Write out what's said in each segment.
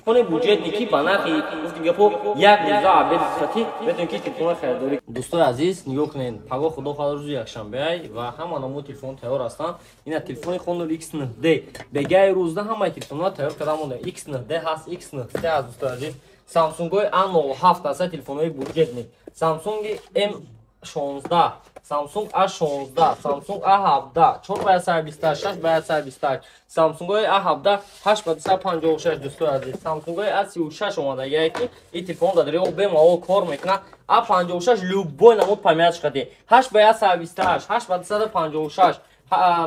телефони буҷетники ба нархи гуфтим гапо як рӯза абед хати метавонед ки телефони харидорӣ. Дӯстои азиз, нигоҳ кунед. Пагоҳ худохоҳ рӯзи якшанбе ва ҳама номуи телефон тайёр ҳастанд. Ина телефони Honor X9D. Бегаи рӯзда ҳамаи телефонҳо тайёр карда монда. X9D ҳаст, X9C ҳаст дӯстои азиз. Samsung-ои A07 ҳаст, телефонои буҷетник. Samsung M16, Samsung A16, Samsung A17, 4x128, 6x128. Samsung-ои A17 8x256 дӯстои азиз. Samsung-ои A36 омадагие ки ин телефон дар дарёғ бемалол кор мекунад. A56 любой намуд памятшка де. 8x128, 8x256.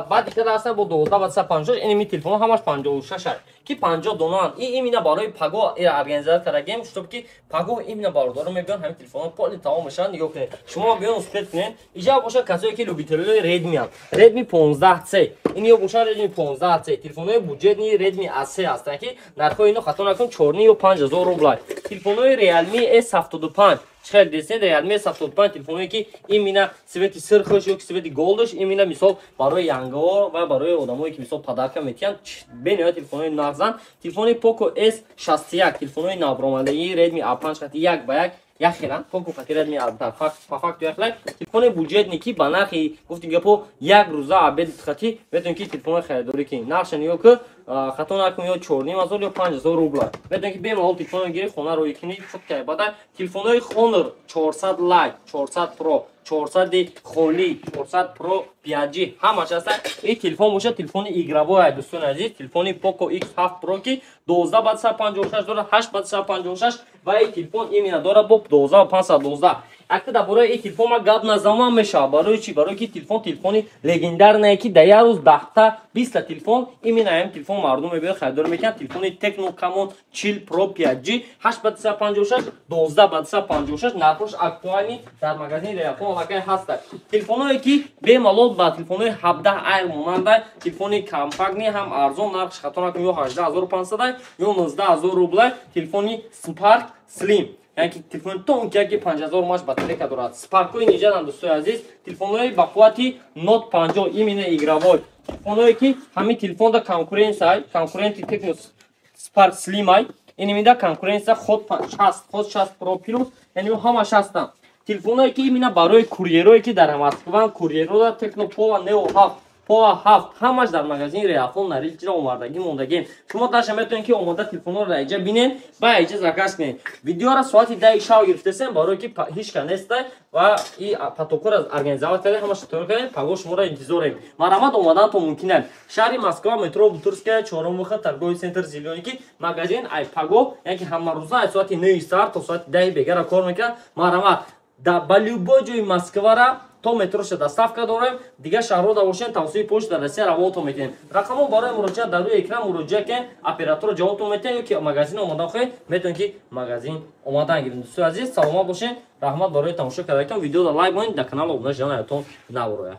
بعد دیگه راستن با 12 و 56 اینمی تلفن همش 56 هست که 50 دونان این مینا برای پگاه ارگانیزه کردیم شد که پگاه این مینا باردارو میبینن همین تلفن پول تمام میشن نگاه کنید شما بیان اسکرت کنید اینجا باشه کسایی که لوبیترل ردمی هم ردمی 15C این یا باشه ردمی 15C تلفن‌های بودجه ردمی A3 هستن که نرخ اینو خطا نکن 4 و 5000 روبل تلفن‌های ریالمی S75 خیلی دیسنه ریالمی S75 تلفنی که این مینا سویتی سرخش یا سویتی گلدش این مینا مثال برای ینگار و برای آدمایی که مثال پدرک میتیان بین تلفن‌های نازن تلفن پوکو S61 تلفن‌های نابرامدگی ردمی A5 خط یک به یک یا خیرن پوکو خط ردمی البته فقط یک لای تلفن بودجه نیکی با نرخی گفتیم گپو یک روزه عبد خطی میتونید که تلفن خریداری کنید نقش نیو که خطا نکنید یا 4000 یا 5000 روبل میتونید که بیمال تلفن گیری خونه رو یکنید خود که بعد تلفن‌های Honor 400 لایت 400 پرو 400 خالی 400 پرو 5G همش هست این تلفن باشه تلفن ایگرابو دوستان عزیز تلفن پوکو X7 پرو که 12x56 داره 8x56 و این تلفن ایمینا داره با 12512 اگه درباره این تلفن ما گپ نزنم میشه برای چی برای که تلفن لژندر نه که در یه روز 10 تا 20 تا تلفن ایمینا هم تلفن مردم میبینن خریدار میکنن تلفن تکنو کامون 40 پرو 5G 8x56 12x56 نرخش اکتوالی در مغازه ریاکون واقعا هست تلفنایی که بمالول با تلفن‌های 17 ایر مانند تلفن کامپکت هم ارزان نرخش خطا نکنید یا 18500 یا 19000 روبل تلفن سپارک سلیم یعنی تلفن تون که 5000 ماش باتری دارد سپارکوی نیجا هم دوستای عزیز تلفن‌های با قوت نوت 50 ایمینه ایگراوای تلفن‌هایی که همین تلفن دا کنکورنت تکنو سپارک سلیم ای این میدا کنکورنت خود 60 پرو پلوس یعنی همش هستن تلفن‌هایی که ایمینا برای کوریرایی که در مسکو کوریرو دا تکنو پو و نو هفت همش در مغازه ریافون نریل چرا اومدگی موندگی شما داشته میتونید که اومده تلفن رو اینجا ببینید با اینجا زکاس کنید ویدیو را ساعت 10 شب گرفتین برای که هیچ کنسته و این پروتکل از ارگانیزاور کرده همش تور کنید پگاه شما را انتظار داریم مرامت اومدن تو ممکنه شهر مسکو مترو بوتورسکه چهارم خط ترگوی سنتر زیلونیکی مغازه ای پگاه یعنی همه روزا ساعت 9 ساعت تا ساعت 10 بگیره کار میکنه مرامت در любой جای مسکو را تو متروش доставка داریم دیگه شهرها داشتن توصیه پشت در رسید رواتو میکنیم رقمو برای مراجعه در روی اکران مراجعه کن اپراتور جوابتون میده که مغازین اومدن خواهید میتونید که مغازین اومدن گیرید دوستان عزیز سلامت باشین رحمت برای تماشا کردن ویدیو را لایک کنید در کانال ابونش جان ایتون نبروید